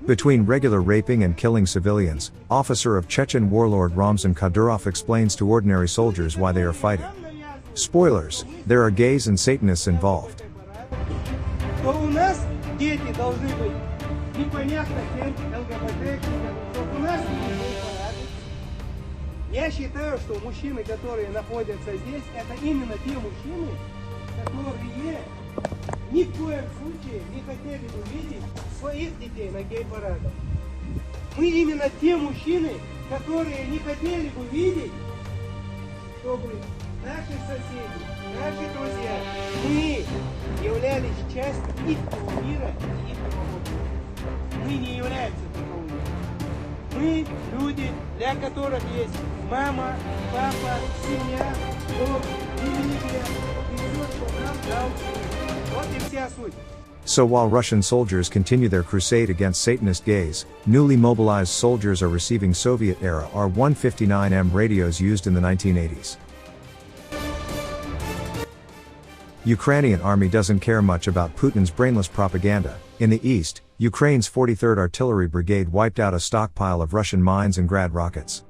Between regular raping and killing civilians, officer of Chechen warlord Ramzan Kadyrov explains to ordinary soldiers why they are fighting. Spoilers, there are gays and Satanists involved. Я считаю, что мужчины, которые находятся здесь, это именно те мужчины, которые ни в коем случае не хотели бы видеть своих детей на гей-парадах. Мы именно те мужчины, которые не хотели бы видеть, чтобы наши соседи, наши друзья, мы являлись частью их мира и их общества. Мы не являемся такого мира. Мы люди, для которых есть мама, папа, семья, дом, религия, и все, что нам дал. Вот и вся суть. So while Russian soldiers continue their crusade against Satanist gays, newly mobilized soldiers are receiving Soviet-era R-159M radios used in the 1980s. Ukrainian army doesn't care much about Putin's brainless propaganda. In the east, Ukraine's 43rd Artillery Brigade wiped out a stockpile of Russian mines and Grad rockets.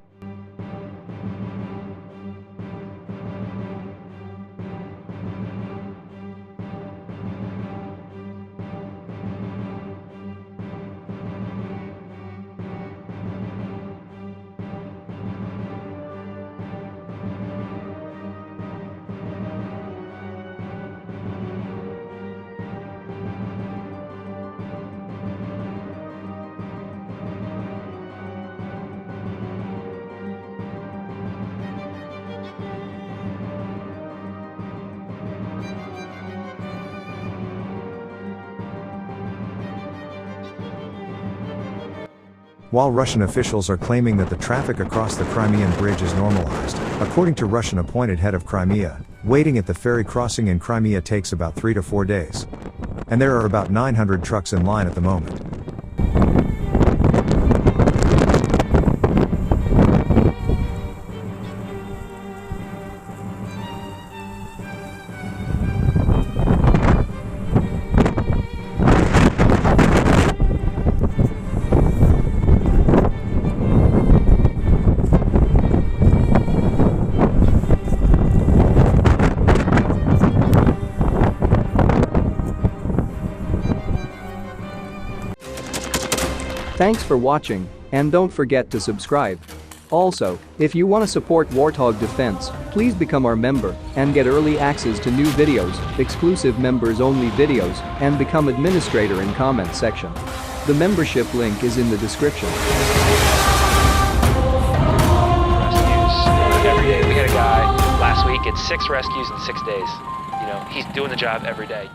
While Russian officials are claiming that the traffic across the Crimean Bridge is normalized, according to Russian appointed head of Crimea, waiting at the ferry crossing in Crimea takes about 3 to 4 days. And there are about 900 trucks in line at the moment. Thanks for watching, and don't forget to subscribe. Also, if you want to support Warthog Defense, please become our member and get early access to new videos, exclusive members-only videos, and become administrator in comment section. The membership link is in the description. Rescues every day. We had a guy last week at 6 rescues in 6 days. You know, he's doing the job every day.